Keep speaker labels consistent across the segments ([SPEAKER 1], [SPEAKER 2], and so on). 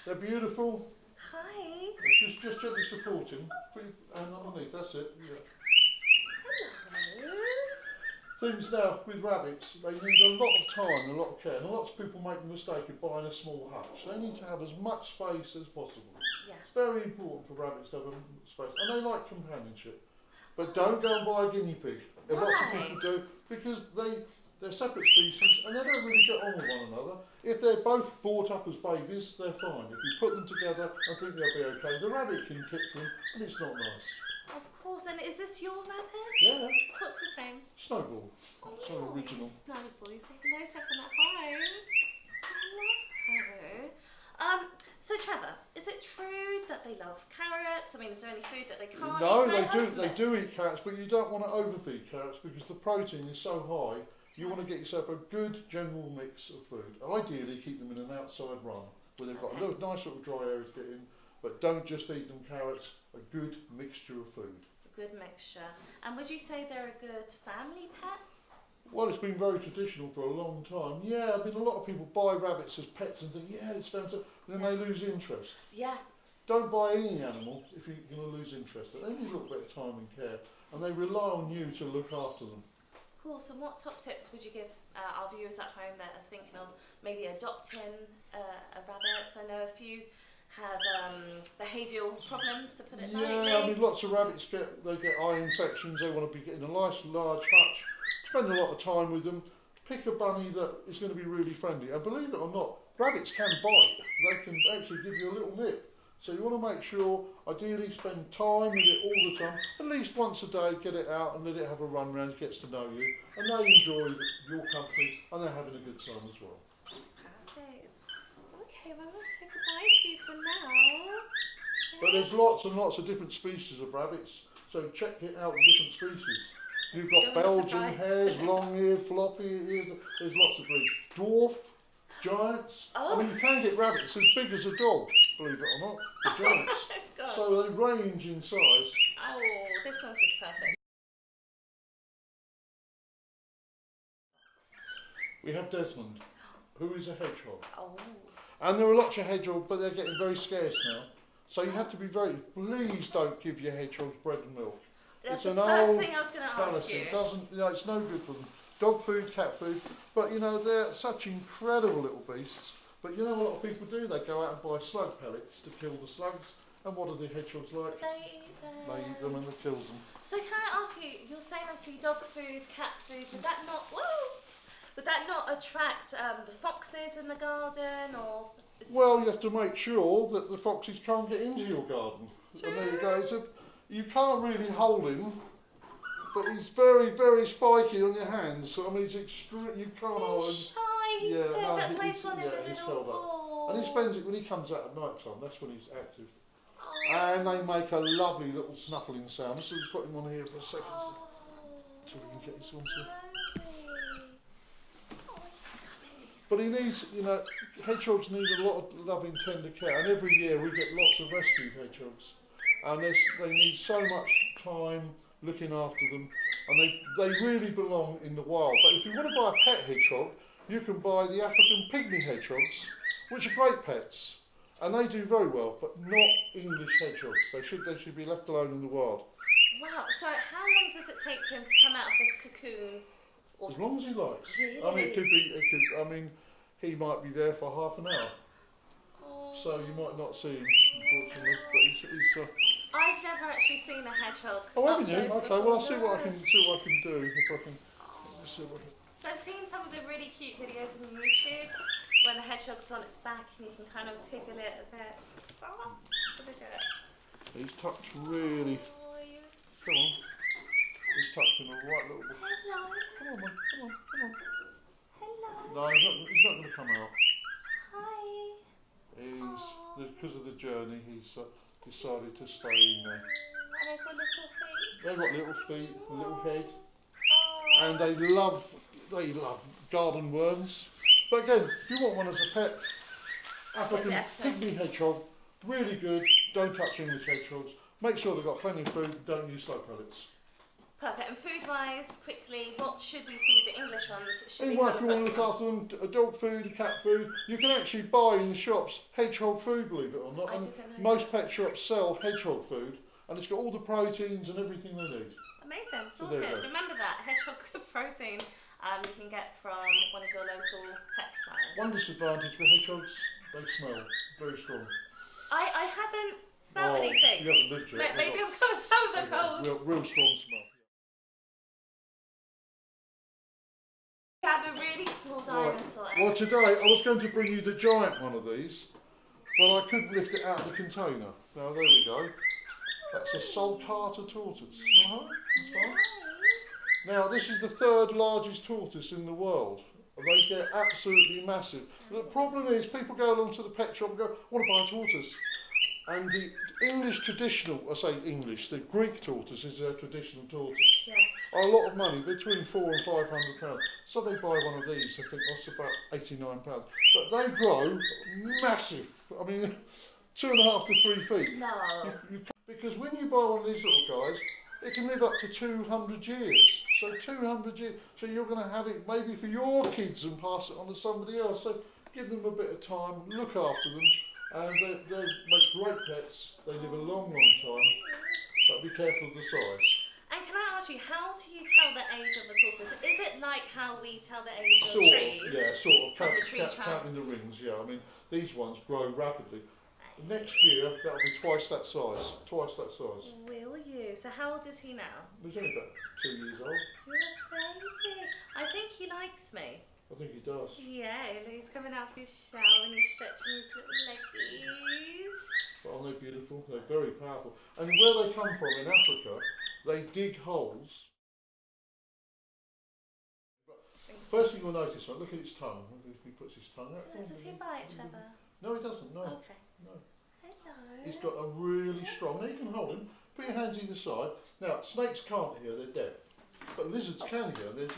[SPEAKER 1] They're beautiful.
[SPEAKER 2] Hi.
[SPEAKER 1] Just gently supporting. Put your hand underneath, that's it. Yeah.
[SPEAKER 2] Hello.
[SPEAKER 1] Things now with rabbits, they need a lot of time, a lot of care, and lots of people make the mistake of buying a small hutch. They need to have as much space as possible.
[SPEAKER 2] Yeah.
[SPEAKER 1] It's very important for rabbits to have a space, and they like companionship. But don't go and buy a guinea pig. Lots of people do, because they're separate species and they don't really get on with one another. If they're both brought up as babies, they're fine. If you put them together, I think they'll be okay. The rabbit can kick them, and it's not nice.
[SPEAKER 2] Of course, and is this your rabbit?
[SPEAKER 1] Yeah.
[SPEAKER 2] What's his name?
[SPEAKER 1] Snowball. It's an original.
[SPEAKER 2] Snowball. You say hello to everyone at home. Say hello. So Trevor, is it true that they love carrots? I mean, is there any food that they can't eat?
[SPEAKER 1] No,
[SPEAKER 2] So
[SPEAKER 1] they do eat carrots, but you don't want to overfeed carrots because the protein is so high. You want to get yourself a good general mix of food. Ideally, keep them in an outside run where they've got a little, nice little dry area to get in, but don't just feed them carrots. A good mixture of food.
[SPEAKER 2] A good mixture. And would you say they're a good family pet?
[SPEAKER 1] Well, it's been very traditional for a long time. Yeah, I mean, a lot of people buy rabbits as pets and think, yeah, it's fantastic, and then they lose interest.
[SPEAKER 2] Yeah.
[SPEAKER 1] Don't buy any animal if you're going to lose interest. They need a little bit of time and care, and they rely on you to look after them.
[SPEAKER 2] Of course, and what top tips would you give our viewers at home that are thinking of maybe adopting a rabbit? I know a few have behavioural problems, to put it lightly.
[SPEAKER 1] Yeah, I mean, lots of rabbits get eye infections. They want to be getting a nice large hutch. Spend a lot of time with them. Pick a bunny that is going to be really friendly. And believe it or not, rabbits can bite. They can actually give you a little nip. So you want to make sure, ideally, spend time with it all the time. At least once a day, get it out and let it have a run round. It gets to know you, and they enjoy your company, and they're having a good time as well.
[SPEAKER 2] That's perfect. Okay, well, I'll say goodbye to you for now.
[SPEAKER 1] But there's lots and lots of different species of rabbits, so check it out the different species. You've got Belgian hares, long-eared, floppy-eared, there's lots of breeds. Dwarf, giants. I mean, you can get rabbits as big as a dog, believe it or not, the giants.
[SPEAKER 2] Oh,
[SPEAKER 1] so they range in size.
[SPEAKER 2] Oh, this one's just perfect.
[SPEAKER 1] We have Desmond, who is a hedgehog.
[SPEAKER 2] Oh.
[SPEAKER 1] And there are lots of hedgehogs, but they're getting very scarce now. So you have to be please don't give your hedgehogs bread and milk.
[SPEAKER 2] That's
[SPEAKER 1] it's
[SPEAKER 2] the
[SPEAKER 1] an
[SPEAKER 2] first
[SPEAKER 1] old
[SPEAKER 2] thing I was going to ask you.
[SPEAKER 1] It doesn't, it's no good for them. Dog food, cat food, but they're such incredible little beasts. But a lot of people do, they go out and buy slug pellets to kill the slugs. And what are the hedgehogs like?
[SPEAKER 2] They eat them.
[SPEAKER 1] They eat them and it kills them.
[SPEAKER 2] So can I ask you, you're saying obviously dog food, cat food, would that not attract the foxes in the garden, or?
[SPEAKER 1] Well, you have to make sure that the foxes can't get into your garden. And there you go. You can't really hold him, but he's very, very spiky on your hands. So, I mean, you can't hold him.
[SPEAKER 2] He's shy, he's scared, that's why he's gone in the little ball.
[SPEAKER 1] And he spends it when he comes out at night time, that's when he's active.
[SPEAKER 2] Oh.
[SPEAKER 1] And they make a lovely little snuffling sound. Let's just put him on here for a second so we can get this on to. But he needs, hedgehogs need a lot of loving, tender care. And every year we get lots of rescued hedgehogs. And they need so much time looking after them. And they really belong in the wild. But if you want to buy a pet hedgehog, you can buy the African pygmy hedgehogs, which are great pets. And they do very well, but not English hedgehogs. They should be left alone in the wild.
[SPEAKER 2] Wow, so how long does it take for him to come out of this cocoon?
[SPEAKER 1] As long as he likes.
[SPEAKER 2] Really?
[SPEAKER 1] I mean, he might be there for half an hour.
[SPEAKER 2] Oh.
[SPEAKER 1] So you might not see him, unfortunately, but he's
[SPEAKER 2] I've never actually seen a hedgehog.
[SPEAKER 1] Oh, haven't you? Okay, well I'll see
[SPEAKER 2] No.
[SPEAKER 1] what I can do, if I can, see what I can.
[SPEAKER 2] So I've seen some of the really cute videos on YouTube when the hedgehog's on its back and you can kind of tickle it a bit. Oh, so they do it.
[SPEAKER 1] He's tucked really,
[SPEAKER 2] Oh, you...
[SPEAKER 1] come on. He's tucked in a right little bit.
[SPEAKER 2] Hello.
[SPEAKER 1] Come on, man, come on.
[SPEAKER 2] Hello.
[SPEAKER 1] No, he's not going to come out.
[SPEAKER 2] Hi.
[SPEAKER 1] Because of the journey, he's decided to stay in there.
[SPEAKER 2] And they've got little feet.
[SPEAKER 1] They've got little feet, a little head,
[SPEAKER 2] Oh.
[SPEAKER 1] and they love garden worms. But again, if you want one as a pet, African pygmy hedgehog, really good. Don't touch English hedgehogs. Make sure they've got plenty of food. Don't use slug pellets.
[SPEAKER 2] Perfect. And food-wise, quickly, what should we feed the English ones? Should we
[SPEAKER 1] Well,
[SPEAKER 2] have
[SPEAKER 1] if
[SPEAKER 2] a
[SPEAKER 1] you want to
[SPEAKER 2] breast
[SPEAKER 1] look after them, dog food, cat food, you can actually buy in the shops hedgehog food, believe it or not.
[SPEAKER 2] I
[SPEAKER 1] And
[SPEAKER 2] didn't know
[SPEAKER 1] most pet shops sell hedgehog food, and it's got all the proteins and everything they need.
[SPEAKER 2] Amazing,
[SPEAKER 1] So there you
[SPEAKER 2] sorted.
[SPEAKER 1] go.
[SPEAKER 2] Remember that, hedgehog protein you can get from one of your local pet suppliers.
[SPEAKER 1] One disadvantage for hedgehogs, they smell very strong.
[SPEAKER 2] I haven't smelled anything.
[SPEAKER 1] You haven't lived yet.
[SPEAKER 2] Maybe I'm coming down with a cold.
[SPEAKER 1] Real strong smell.
[SPEAKER 2] We have a really small dinosaur.
[SPEAKER 1] Well, today I was going to bring you the giant one of these, but I couldn't lift it out of the container. Now there we go. That's a sulcata tortoise. That's fine. Now this is the third largest tortoise in the world. They get absolutely massive. The problem is people go along to the pet shop and go, I want to buy a tortoise. And the English traditional, I say English, the Greek tortoise is their traditional tortoise.
[SPEAKER 2] Yeah.
[SPEAKER 1] Are a lot of money, between £400 and £500. So they buy one of these, I think that's about £89. But they grow massive. I mean, 2.5 to 3 feet.
[SPEAKER 2] No.
[SPEAKER 1] Because when you buy one of these little guys, it can live up to 200 years. So 200 years. So you're going to have it maybe for your kids and pass it on to somebody else. So give them a bit of time, look after them, and they make great pets. They live a long, long time. But be careful of the size.
[SPEAKER 2] And can I ask you, how do you tell the age of a tortoise? Is it like how we tell the age of trees?
[SPEAKER 1] Yeah, sort of.
[SPEAKER 2] From the tree
[SPEAKER 1] Counting the
[SPEAKER 2] trunks?
[SPEAKER 1] rings, yeah. I mean, these ones grow rapidly. Next year, that'll be twice that size. Twice that size.
[SPEAKER 2] Will you? So how old is he now?
[SPEAKER 1] He's only about 2 years old.
[SPEAKER 2] You're a baby. I think he likes me.
[SPEAKER 1] I think he does.
[SPEAKER 2] Yeah, he's coming out of his shell and he's stretching his little leggies.
[SPEAKER 1] But aren't they beautiful? They're very powerful. And where they come from in Africa, they dig holes. First thing you'll notice, look at his tongue. If he puts his tongue out.
[SPEAKER 2] Does he bite, Trevor?
[SPEAKER 1] No, he doesn't. No.
[SPEAKER 2] Okay.
[SPEAKER 1] No.
[SPEAKER 2] Hello.
[SPEAKER 1] He's got a really strong. Now you can hold him. Put your hands either side. Now snakes can't hear; they're deaf. But lizards can hear. There's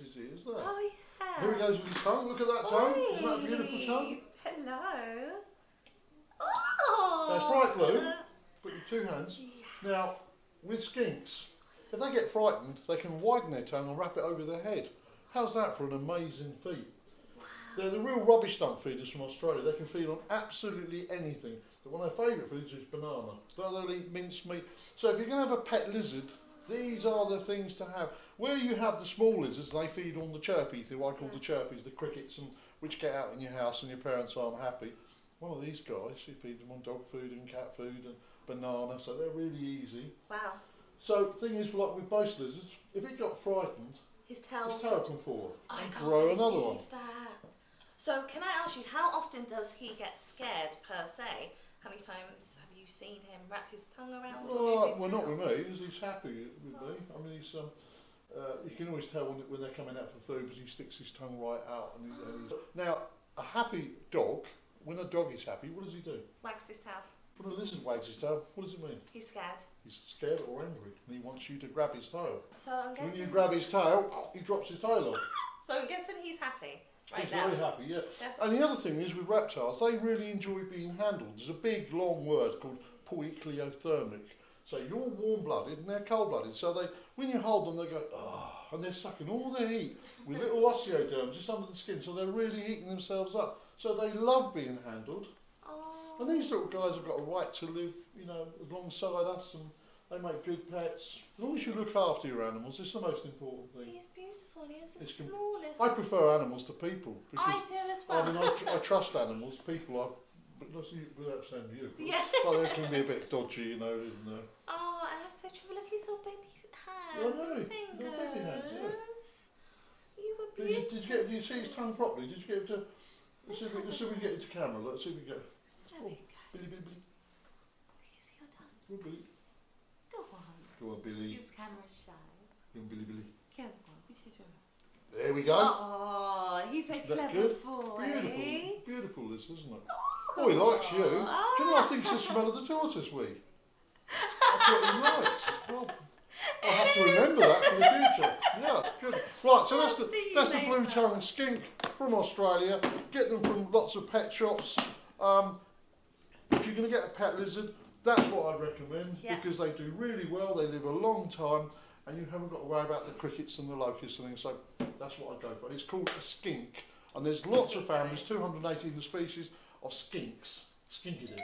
[SPEAKER 1] his ears there.
[SPEAKER 2] Oh yeah.
[SPEAKER 1] Here he goes with his tongue. Look at that tongue. Isn't that a beautiful tongue?
[SPEAKER 2] Hello. Oh.
[SPEAKER 1] That's bright blue. Put your 2 hands.
[SPEAKER 2] Yeah.
[SPEAKER 1] Now, with skinks, if they get frightened, they can widen their tongue and wrap it over their head. How's that for an amazing feat?
[SPEAKER 2] Wow.
[SPEAKER 1] They're the real rubbish dump feeders from Australia. They can feed on absolutely anything. But one of their favourite foods is banana. But they'll eat minced meat. So if you're going to have a pet lizard, these are the things to have. Where you have the small lizards, they feed on the chirpies, what I call the chirpies, the crickets, and which get out in your house and your parents aren't happy. One of these guys, you feed them on dog food and cat food and banana, so they're really easy.
[SPEAKER 2] Wow.
[SPEAKER 1] So the thing is, like with most lizards, if it got frightened,
[SPEAKER 2] His tail
[SPEAKER 1] can fall off
[SPEAKER 2] I
[SPEAKER 1] and
[SPEAKER 2] can't
[SPEAKER 1] grow another one.
[SPEAKER 2] believe that. So can I ask you, how often does he get scared per se? How many times have you seen him wrap his tongue around?
[SPEAKER 1] Well, not with me. He's happy with me. I mean, you can always tell when they're coming out for food because he sticks his tongue right out. Now, a happy dog, when a dog is happy, what does he do?
[SPEAKER 2] Wags his tail.
[SPEAKER 1] When a lizard wags his tail, what does it mean?
[SPEAKER 2] He's scared.
[SPEAKER 1] He's scared or angry, and he wants you to grab his tail.
[SPEAKER 2] So I'm
[SPEAKER 1] When
[SPEAKER 2] guessing.
[SPEAKER 1] you grab his tail, he drops his tail off.
[SPEAKER 2] So I'm guessing he's happy right
[SPEAKER 1] He's
[SPEAKER 2] now.
[SPEAKER 1] very happy, yeah.
[SPEAKER 2] Yeah.
[SPEAKER 1] And the other thing is with reptiles, they really enjoy being handled. There's a big long word called poikiliothermic. So you're warm-blooded and they're cold-blooded. So when you hold them, they go, oh, and they're sucking all their heat with little osteoderms just under the skin. So they're really heating themselves up. So they love being handled.
[SPEAKER 2] Oh.
[SPEAKER 1] And these little guys have got a right to live, alongside us, and they make good pets. As long as you look after your animals, it's the most important thing.
[SPEAKER 2] He's beautiful. He is the
[SPEAKER 1] It's
[SPEAKER 2] smallest.
[SPEAKER 1] I prefer animals to people.
[SPEAKER 2] I do as well.
[SPEAKER 1] I mean, I trust animals. People, but not you, without saying you.
[SPEAKER 2] Yeah.
[SPEAKER 1] Well, they can be a bit dodgy, And,
[SPEAKER 2] Oh, I have to say, Trevor, look at his little baby hands
[SPEAKER 1] I know,
[SPEAKER 2] and
[SPEAKER 1] little
[SPEAKER 2] fingers.
[SPEAKER 1] baby hands,
[SPEAKER 2] You were
[SPEAKER 1] did you see his tongue properly? Did you get it to?
[SPEAKER 2] Let's
[SPEAKER 1] Let's see if we get it to camera. Let's see if we get.
[SPEAKER 2] There we go.
[SPEAKER 1] Billy, Billy, Billy.
[SPEAKER 2] Look, is he your tongue?
[SPEAKER 1] Go on, Billy.
[SPEAKER 2] Go on.
[SPEAKER 1] Go on, Billy.
[SPEAKER 2] His camera's shy.
[SPEAKER 1] Go on, Billy, Billy.
[SPEAKER 2] Go on. Which is your
[SPEAKER 1] There we go.
[SPEAKER 2] Oh, he's a
[SPEAKER 1] Is that
[SPEAKER 2] clever
[SPEAKER 1] good?
[SPEAKER 2] boy.
[SPEAKER 1] Beautiful, beautiful, this, isn't it? Oh, he likes you. Do you know? I think it's the smell of the tortoise wee. That's what he likes. Well, I'll have to remember that for the future. Yeah, it's good. Right, so
[SPEAKER 2] I'll see you
[SPEAKER 1] that's the blue
[SPEAKER 2] later.
[SPEAKER 1] tongue skink from Australia. Get them from lots of pet shops. If you're going to get a pet lizard, that's what I'd recommend
[SPEAKER 2] Yeah.
[SPEAKER 1] because they do really well. They live a long time, and you haven't got to worry about the crickets and the locusts and things. So that's what I go for. And it's called a skink, and there's lots of families, 218 species of skinks, skinkidy.